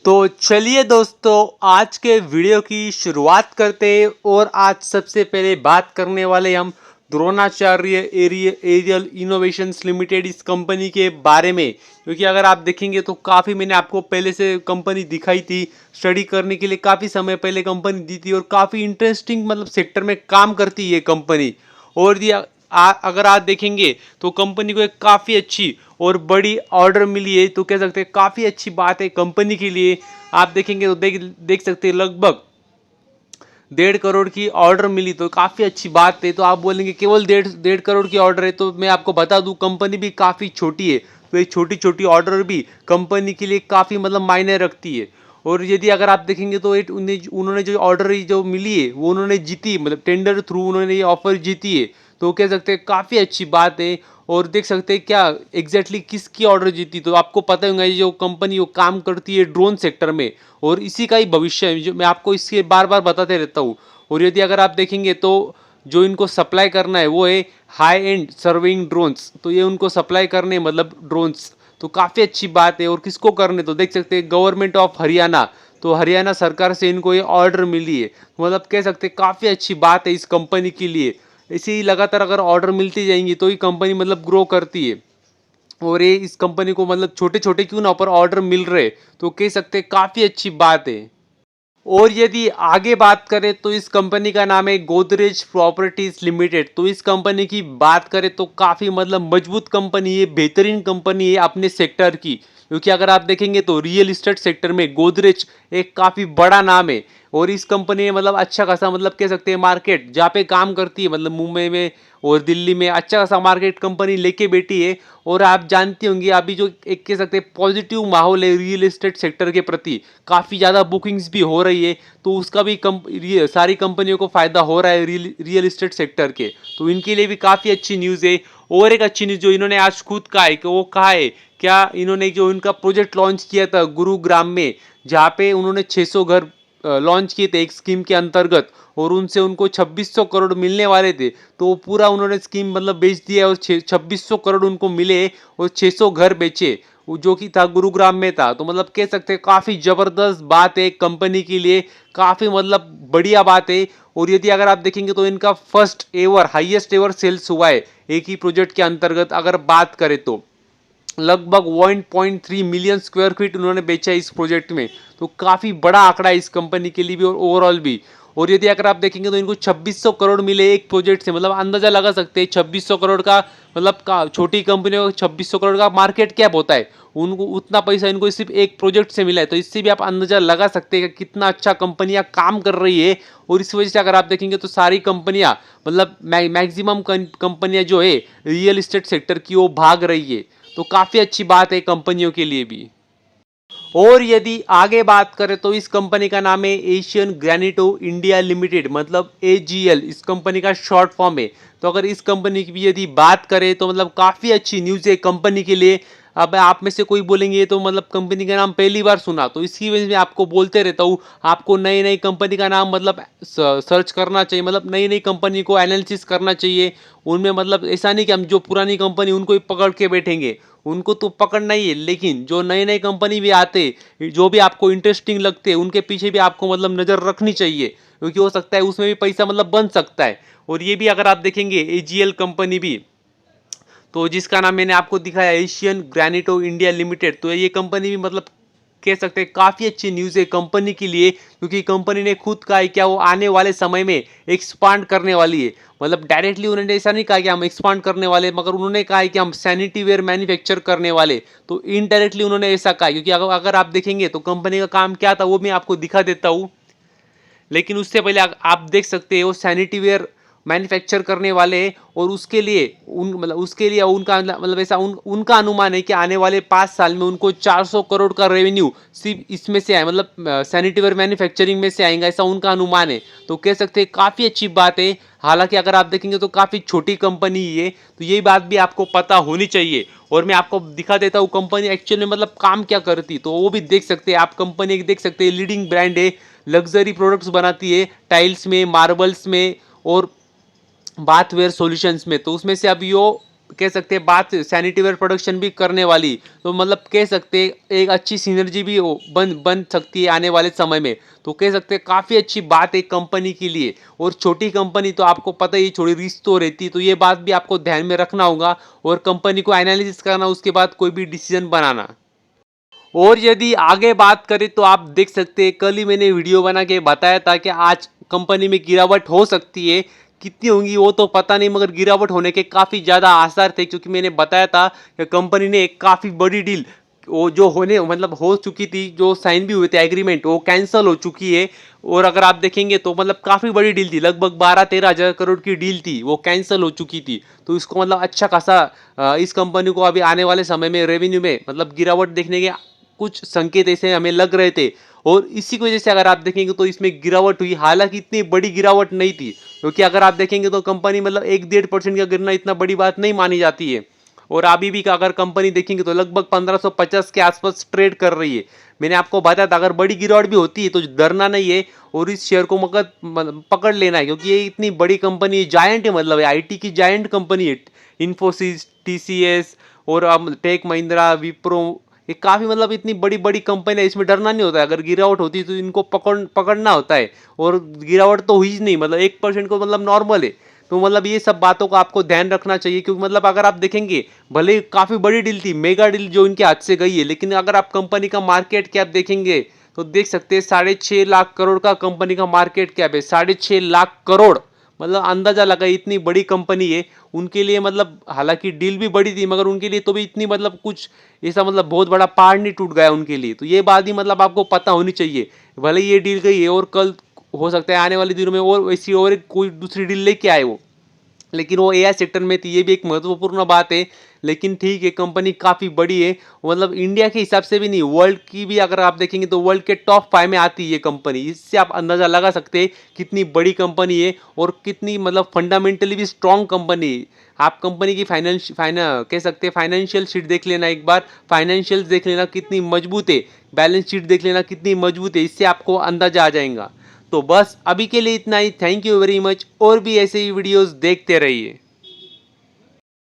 तो चलिए दोस्तों, आज के वीडियो की शुरुआत करते हैं। और आज सबसे पहले बात करने वाले हम द्रोणाचार्य एरियल इनोवेशंस लिमिटेड इस कंपनी के बारे में। क्योंकि अगर आप देखेंगे तो काफ़ी मैंने आपको पहले से कंपनी दिखाई थी, स्टडी करने के लिए काफ़ी समय पहले कंपनी दी थी और काफ़ी इंटरेस्टिंग मतलब सेक्टर में काम करती है ये कंपनी। और ये अगर आप देखेंगे तो कंपनी को एक काफ़ी अच्छी और बड़ी ऑर्डर मिली है, तो कह सकते हैं काफ़ी अच्छी बात है कंपनी के लिए। आप देखेंगे तो देख सकते हैं लगभग 1.5 करोड़ की ऑर्डर मिली, तो काफ़ी अच्छी बात है। तो आप बोलेंगे केवल डेढ़ करोड़ की ऑर्डर है, तो मैं आपको बता दूं कंपनी भी काफ़ी छोटी है, तो ये छोटी छोटी ऑर्डर भी कंपनी के लिए काफ़ी मतलब मायने रखती है। और यदि अगर आप देखेंगे तो उन्होंने जो ऑर्डर जो मिली है वो उन्होंने जीती, मतलब टेंडर थ्रू उन्होंने ये ऑफर जीती है, तो कह सकते हैं काफ़ी अच्छी बात है। और देख सकते हैं क्या एग्जैक्टली किसकी ऑर्डर जीती, तो आपको पता होगा ये जो कंपनी वो काम करती है ड्रोन सेक्टर में, और इसी का ही भविष्य है जो मैं आपको इसके बार बार बताते रहता हूँ। और यदि अगर आप देखेंगे तो जो इनको सप्लाई करना है वो है हाई एंड सर्विंग ड्रोन्स, तो ये उनको सप्लाई करने मतलब ड्रोन्स, तो काफ़ी अच्छी बात है। और किसको करने, तो देख सकते हैं गवर्नमेंट ऑफ हरियाणा, तो हरियाणा सरकार से इनको ये ऑर्डर मिली है, मतलब कह सकते हैं काफ़ी अच्छी बात है इस कंपनी के लिए। इसी ही लगातार अगर ऑर्डर मिलती जाएंगी तो ये कंपनी मतलब ग्रो करती है। और ये इस कंपनी को मतलब छोटे छोटे क्यों ना पर ऑर्डर मिल रहे, तो कह सकते हैं काफ़ी अच्छी बात है। और यदि आगे बात करें तो इस कंपनी का नाम है गोदरेज प्रॉपर्टीज लिमिटेड। तो इस कंपनी की बात करें तो काफ़ी मतलब मजबूत कंपनी है, बेहतरीन कंपनी है अपने सेक्टर की। क्योंकि अगर आप देखेंगे तो रियल इस्टेट सेक्टर में गोदरेज एक काफ़ी बड़ा नाम है। और इस कंपनी ने मतलब अच्छा खासा मतलब कह सकते हैं मार्केट जहाँ पे काम करती है, मतलब मुंबई में और दिल्ली में अच्छा खासा मार्केट कंपनी लेके बैठी है। और आप जानती होंगी अभी जो एक कह सकते हैं पॉजिटिव माहौल है रियल एस्टेट सेक्टर के प्रति, काफ़ी ज़्यादा बुकिंग्स भी हो रही है, तो उसका भी सारी कंपनियों को फ़ायदा हो रहा है रियल एस्टेट सेक्टर के, तो इनके लिए भी काफ़ी अच्छी न्यूज़ है। और एक अच्छी न्यूज़ जो इन्होंने आज खुद कहा है कि वो कहा है क्या, इन्होंने जो इनका प्रोजेक्ट लॉन्च किया था गुरुग्राम में, जहाँ पे उन्होंने 600 घर लॉन्च किए थे एक स्कीम के अंतर्गत, और उनसे उनको 2600 करोड़ मिलने वाले थे, तो वो पूरा उन्होंने स्कीम मतलब बेच दिया और 2600 करोड़ उनको मिले और 600 घर बेचे, वो जो कि था गुरुग्राम में था। तो मतलब कह सकते हैं काफ़ी ज़बरदस्त बात है कंपनी के लिए, काफ़ी मतलब बढ़िया बात है। और यदि अगर आप देखेंगे तो इनका first ever highest ever sales हुआ है एक ही प्रोजेक्ट के अंतर्गत अगर बात करें तो, लगभग 1.3 मिलियन स्क्वायर फीट उन्होंने बेचा इस प्रोजेक्ट में, तो काफ़ी बड़ा आंकड़ा है इस कंपनी के लिए भी और ओवरऑल भी। और यदि अगर आप देखेंगे तो इनको 2600 करोड़ मिले एक प्रोजेक्ट से, मतलब अंदाजा लगा सकते हैं 2600 करोड़ का मतलब का छोटी कंपनियों को 2600 करोड़ का मार्केट कैप होता है, उनको उतना पैसा इनको सिर्फ एक प्रोजेक्ट से मिला है, तो इससे भी आप अंदाजा लगा सकते हैं कि कितना अच्छा कंपनियां काम कर रही है। और इस वजह से अगर आप देखेंगे तो सारी कंपनियां मतलब मैक्सिमम कंपनियां जो है रियल इस्टेट सेक्टर की वो भाग रही है, तो काफ़ी अच्छी बात है कंपनियों के लिए भी। और यदि आगे बात करें तो इस कंपनी का नाम है एशियन ग्रैनिटो इंडिया लिमिटेड, मतलब एजीएल इस कंपनी का शॉर्ट फॉर्म है। तो अगर इस कंपनी की भी यदि बात करें तो मतलब काफ़ी अच्छी न्यूज़ है कंपनी के लिए। अब आप में से कोई बोलेंगे तो मतलब कंपनी का नाम पहली बार सुना, तो इसकी वजह से मैं आपको बोलते रहता हूँ, आपको नई नई कंपनी का नाम मतलब सर्च करना चाहिए, मतलब नई नई कंपनी को एनालिसिस करना चाहिए उनमें। मतलब ऐसा नहीं कि हम जो पुरानी कंपनी उनको ही पकड़ के बैठेंगे, उनको तो पकड़ना ही है, लेकिन जो नई नई कंपनी भी आते जो भी आपको इंटरेस्टिंग लगते हैं उनके पीछे भी आपको मतलब नज़र रखनी चाहिए, क्योंकि हो सकता है उसमें भी पैसा मतलब बन सकता है। और ये भी अगर आप देखेंगे एजीएल कंपनी भी, तो जिसका नाम मैंने आपको दिखाया एशियन ग्रैनिटो इंडिया लिमिटेड, तो ये कंपनी भी मतलब कह सकते हैं काफ़ी अच्छी न्यूज़ है कंपनी के लिए, क्योंकि कंपनी ने खुद कहा है क्या वो आने वाले समय में एक्सपांड करने वाली है। मतलब डायरेक्टली उन्होंने ऐसा नहीं कहा कि हम एक्सपांड करने वाले, मगर उन्होंने कहा है कि हम सैनिटरी वेयर मैन्युफैक्चर करने वाले, तो इनडायरेक्टली उन्होंने ऐसा कहा। क्योंकि अगर आप देखेंगे तो कंपनी का काम क्या था वो मैं आपको दिखा देता हूँ, लेकिन उससे पहले आप देख सकते हो सैनिटरी वेयर मैन्युफैक्चर करने वाले हैं, और उसके लिए उसके लिए उनका मतलब ऐसा उनका अनुमान है कि आने वाले 5 साल में उनको 400 करोड़ का रेवेन्यू सिर्फ इसमें से आए, मतलब सैनिटरी वेयर मैन्युफैक्चरिंग में से आएगा, ऐसा उनका अनुमान है। तो कह सकते हैं काफ़ी अच्छी बात है। हालांकि अगर आप देखेंगे तो काफ़ी छोटी कंपनी है, तो यही बात भी आपको पता होनी चाहिए। और मैं आपको दिखा देता हूँ कंपनी एक्चुअली में मतलब काम क्या करती, तो वो भी देख सकते हैं आप। कंपनी देख सकते हैं लीडिंग ब्रांड है, लग्जरी प्रोडक्ट्स बनाती है टाइल्स में, मार्बल्स में और बाथवेयर सॉल्यूशंस में, तो उसमें से अब यो कह सकते हैं बात सैनिटरी वेयर प्रोडक्शन भी करने वाली, तो मतलब कह सकते हैं एक अच्छी सिनर्जी भी बन सकती है आने वाले समय में। तो कह सकते हैं काफ़ी अच्छी बात है कंपनी के लिए। और छोटी कंपनी तो आपको पता ही, थोड़ी रिस्क तो रहती है, तो ये बात भी आपको ध्यान में रखना होगा और कंपनी को एनालिसिस करना, उसके बाद कोई भी डिसीजन बनाना। और यदि आगे बात करें तो आप देख सकते हैं कल ही मैंने वीडियो बना के बताया था कि आज कंपनी में गिरावट हो सकती है। कितनी होंगी वो तो पता नहीं, मगर गिरावट होने के काफ़ी ज़्यादा आसार थे, क्योंकि मैंने बताया था कि कंपनी ने एक काफ़ी बड़ी डील, वो जो होने मतलब हो चुकी थी, जो साइन भी हुए थे एग्रीमेंट, वो कैंसिल हो चुकी है। और अगर आप देखेंगे तो मतलब काफ़ी बड़ी डील थी, लगभग 12-13 हज़ार करोड़ की डील थी, वो कैंसिल हो चुकी थी। तो इसको मतलब अच्छा खासा इस कंपनी को अभी आने वाले समय में रेवेन्यू में मतलब गिरावट देखने के कुछ संकेत ऐसे हमें लग रहे थे। और इसी की वजह से अगर आप देखेंगे तो इसमें गिरावट हुई, हालांकि इतनी बड़ी गिरावट नहीं थी, क्योंकि अगर आप देखेंगे तो कंपनी मतलब 1-1.5% का गिरना इतना बड़ी बात नहीं मानी जाती है। और अभी भी अगर कंपनी देखेंगे तो लगभग 1550 के आसपास ट्रेड कर रही है। मैंने आपको बताया था अगर बड़ी गिरावट भी होती है तो डरना नहीं है और इस शेयर को मगर पकड़ लेना है, क्योंकि ये इतनी बड़ी कंपनी है, जायंट है, मतलब आईटी की जायंट कंपनी है। इन्फोसिस, टीसीएस और टेक महिंद्रा, विप्रो, ये काफ़ी मतलब इतनी बड़ी बड़ी कंपनी है, इसमें डरना नहीं होता है। अगर गिरावट होती है तो इनको पकड़ना होता है, और गिरावट तो हुई ही नहीं, मतलब 1% को मतलब नॉर्मल है। तो मतलब ये सब बातों का आपको ध्यान रखना चाहिए, क्योंकि मतलब अगर आप देखेंगे भले ही काफ़ी बड़ी डील थी, मेगा डील जो इनके हाथ से गई है, लेकिन अगर आप कंपनी का मार्केट कैप देखेंगे तो देख सकते हैं 6.5 लाख करोड़ का कंपनी का मार्केट कैप है। 6.5 लाख करोड़, मतलब अंदाजा लगा इतनी बड़ी कंपनी है उनके लिए। मतलब हालांकि डील भी बड़ी थी, मगर उनके लिए तो भी इतनी मतलब कुछ ऐसा मतलब बहुत बड़ा पहाड़ नहीं टूट गया उनके लिए। तो ये बात ही मतलब आपको पता होनी चाहिए। भले ये डील गई है और कल हो सकता है आने वाले दिनों में और वैसी और कोई दूसरी डील लेके आए वो, लेकिन वो एआई सेक्टर में थी, ये भी एक महत्वपूर्ण बात है। लेकिन ठीक है, कंपनी काफ़ी बड़ी है, मतलब इंडिया के हिसाब से भी नहीं, वर्ल्ड की भी अगर आप देखेंगे तो वर्ल्ड के टॉप 5 में आती है ये कंपनी। इससे आप अंदाज़ा लगा सकते हैं कितनी बड़ी कंपनी है और कितनी मतलब फंडामेंटली भी स्ट्रॉन्ग कंपनी है। आप कंपनी की कह सकते हैं फाइनेंशियल शीट देख लेना एक बार, फाइनेंशियल देख लेना कितनी मजबूत है, बैलेंस शीट देख लेना कितनी मजबूत है, इससे आपको अंदाजा आ जाएगा। तो बस अभी के लिए इतना ही। थैंक यू वेरी मच, और भी ऐसे ही वीडियोस देखते रहिए।